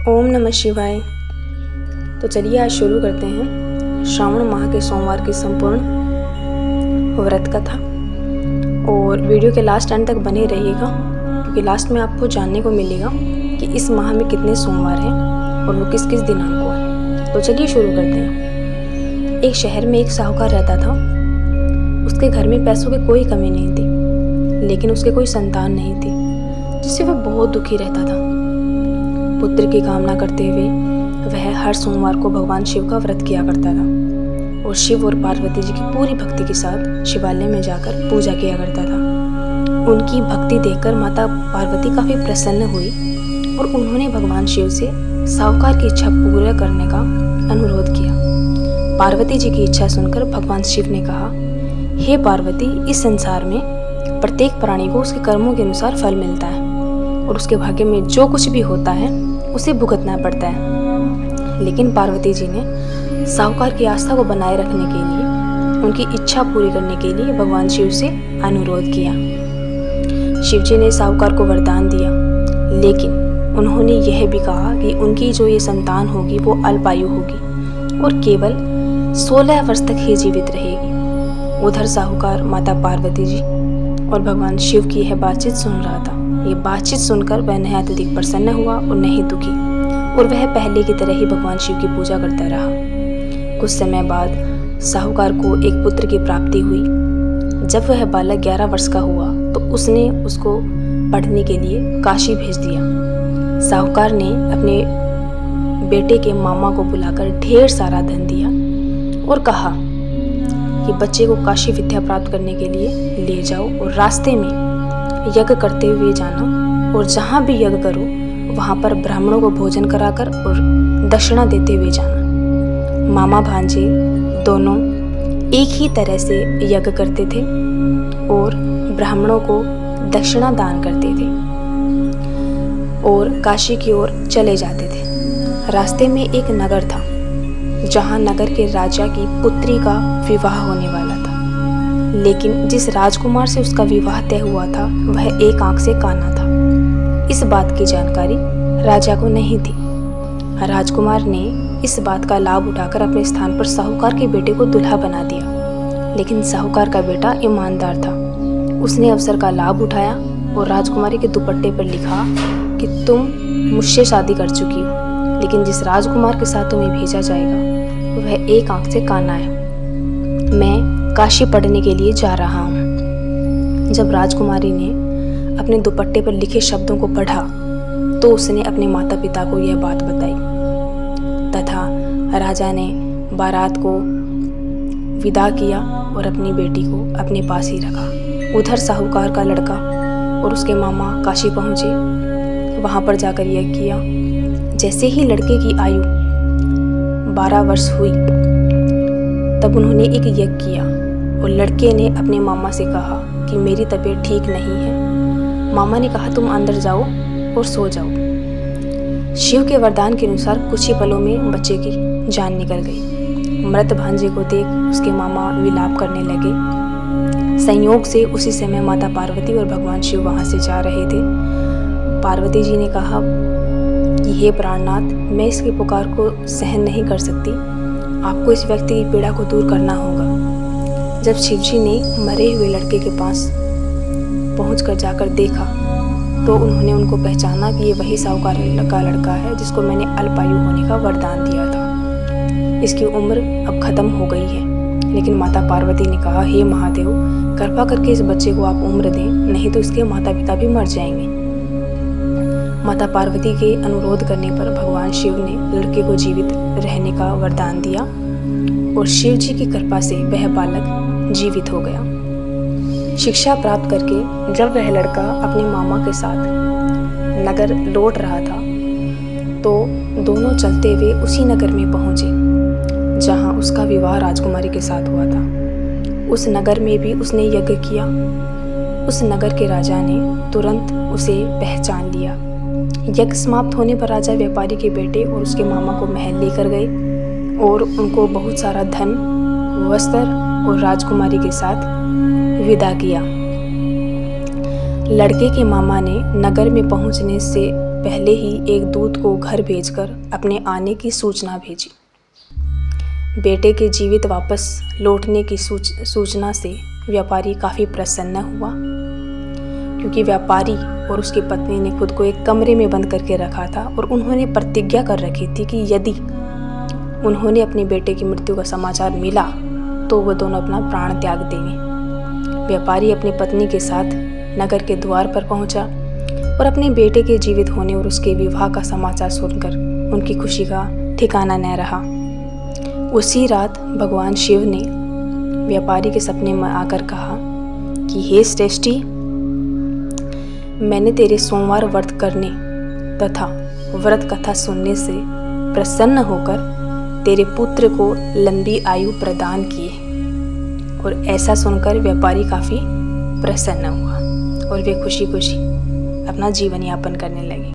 ओम नमः शिवाय। तो चलिए आज शुरू करते हैं श्रावण माह के सोमवार की संपूर्ण व्रत कथा। और वीडियो के लास्ट एंड तक बने रहिएगा, क्योंकि लास्ट में आपको जानने को मिलेगा कि इस माह में कितने सोमवार हैं और वो किस किस दिनांक को है। तो चलिए शुरू करते हैं। एक शहर में एक साहूकार रहता था। उसके घर में पैसों की कोई कमी नहीं थी, लेकिन उसके कोई संतान नहीं थी, जिससे वह बहुत दुखी रहता था। पुत्र की कामना करते हुए वह हर सोमवार को भगवान शिव का व्रत किया करता था और शिव और पार्वती जी की पूरी भक्ति के साथ शिवालय में जाकर पूजा किया करता था। उनकी भक्ति देखकर माता पार्वती काफी प्रसन्न हुई और उन्होंने भगवान शिव से साहूकार की इच्छा पूरा करने का अनुरोध किया। पार्वती जी की इच्छा सुनकर भगवान शिव ने कहा, हे पार्वती, इस संसार में प्रत्येक प्राणी को उसके कर्मों के अनुसार फल मिलता है और उसके भाग्य में जो कुछ भी होता है उसे भुगतना पड़ता है। लेकिन पार्वती जी ने साहूकार की आस्था को बनाए रखने के लिए, उनकी इच्छा पूरी करने के लिए भगवान शिव से अनुरोध किया। शिव जी ने साहूकार को वरदान दिया, लेकिन उन्होंने यह भी कहा कि उनकी जो ये संतान होगी वो अल्पायु होगी और केवल 16 वर्ष तक ही जीवित रहेगी। उधर साहूकार माता पार्वती जी और भगवान शिव की यह बातचीत सुन रहा था। ये बातचीत सुनकर वह न अत्यधिक प्रसन्न हुआ और न ही दुखी, और वह पहले की तरह ही भगवान शिव की पूजा करता रहा। कुछ समय बाद साहूकार को एक पुत्र की प्राप्ति हुई। जब वह बालक 11 वर्ष का हुआ तो उसने उसको पढ़ने के लिए काशी भेज दिया। साहूकार ने अपने बेटे के मामा को बुलाकर ढेर सारा धन दिया और कहा कि बच्चे को काशी विद्या प्राप्त करने के लिए ले जाओ और रास्ते में यज्ञ करते हुए जाना, और जहाँ भी यज्ञ करो वहाँ पर ब्राह्मणों को भोजन कराकर और दक्षिणा देते हुए जाना। मामा भांजे दोनों एक ही तरह से यज्ञ करते थे और ब्राह्मणों को दक्षिणा दान करते थे और काशी की ओर चले जाते थे। रास्ते में एक नगर था, जहाँ नगर के राजा की पुत्री का विवाह होने वाला था, लेकिन जिस राजकुमार से उसका विवाह तय हुआ था वह एक आंख से काना था। इस बात की जानकारी राजा को नहीं थी। राजकुमार ने इस बात का लाभ उठाकर अपने स्थान पर साहूकार के बेटे को दुल्हा बना दिया, लेकिन साहूकार का बेटा ईमानदार था। उसने अवसर का लाभ उठाया और राजकुमारी के दुपट्टे पर लिखा कि तुम मुझसे शादी कर चुकी हो, लेकिन जिस राजकुमार के साथ तुम्हें भेजा जाएगा वह एक आंख से काना है। मैं काशी पढ़ने के लिए जा रहा हूँ। जब राजकुमारी ने अपने दुपट्टे पर लिखे शब्दों को पढ़ा तो उसने अपने माता पिता को यह बात बताई तथा राजा ने बारात को विदा किया और अपनी बेटी को अपने पास ही रखा। उधर साहूकार का लड़का और उसके मामा काशी पहुँचे। वहाँ पर जाकर यह किया। जैसे ही लड़के की आयु 12 वर्ष हुई तब उन्होंने एक यज्ञ किया और लड़के ने अपने मामा से कहा कि मेरी तबीयत ठीक नहीं है। मामा ने कहा तुम अंदर जाओ और सो जाओ। शिव के वरदान के अनुसार कुछ ही पलों में बच्चे की जान निकल गई। मृत भांजे को देख उसके मामा विलाप करने लगे। संयोग से उसी समय माता पार्वती और भगवान शिव वहां से जा रहे थे। पार्वती जी ने कहा कि हे प्राणनाथ, मैं इसकी पुकार को सहन नहीं कर सकती, आपको इस व्यक्ति की पीड़ा को दूर करना होगा। जब शिवजी ने मरे हुए लड़के के पास पहुंचकर जाकर देखा तो उन्होंने उनको पहचाना कि ये वही साहूकार का लड़का है जिसको मैंने अल्पायु होने का वरदान दिया था। इसकी उम्र अब खत्म हो गई है, लेकिन माता पार्वती ने कहा, हे महादेव, कृपा करके इस बच्चे को आप उम्र दें, नहीं तो इसके माता पिता भी मर जाएंगे। माता पार्वती के अनुरोध करने पर भगवान शिव ने लड़के को जीवित रहने का वरदान दिया और शिव जी की कृपा से वह बालक जीवित हो गया। शिक्षा प्राप्त करके जब वह लड़का अपने मामा के साथ नगर लौट रहा था तो दोनों चलते हुए उसी नगर में पहुंचे जहां उसका विवाह राजकुमारी के साथ हुआ था। उस नगर में भी उसने यज्ञ किया। उस नगर के राजा ने तुरंत उसे पहचान लिया। यज्ञ समाप्त होने पर राजा व्यापारी के बेटे और उसके मामा को महल लेकर गए और उनको बहुत सारा धन, वस्त्र और राजकुमारी के साथ विदा किया। लड़के के मामा ने नगर में पहुंचने से पहले ही एक दूत को घर भेजकर अपने आने की सूचना भेजी। बेटे के जीवित वापस लौटने की सूचना से व्यापारी काफ़ी प्रसन्न हुआ, क्योंकि व्यापारी और उसकी पत्नी ने खुद को एक कमरे में बंद करके रखा था और उन्होंने प्रतिज्ञा कर रखी थी कि यदि उन्होंने अपने बेटे की मृत्यु का समाचार मिला तो वो दोनों अपना प्राण त्याग देंगे। व्यापारी अपनी पत्नी के साथ नगर के द्वार पर पहुंचा और अपने बेटे के जीवित होने और उसके विवाह का समाचार सुनकर उनकी खुशी का ठिकाना न रहा। उसी रात भगवान शिव ने व्यापारी के सपने में आकर कहा कि हे श्रेष्ठी, मैंने तेरे सोमवार व्रत करने तथा व्रत कथा सुनने से प्रसन्न होकर तेरे पुत्र को लंबी आयु प्रदान की है। और ऐसा सुनकर व्यापारी काफ़ी प्रसन्न हुआ और वे खुशी खुशी अपना जीवन यापन करने लगे।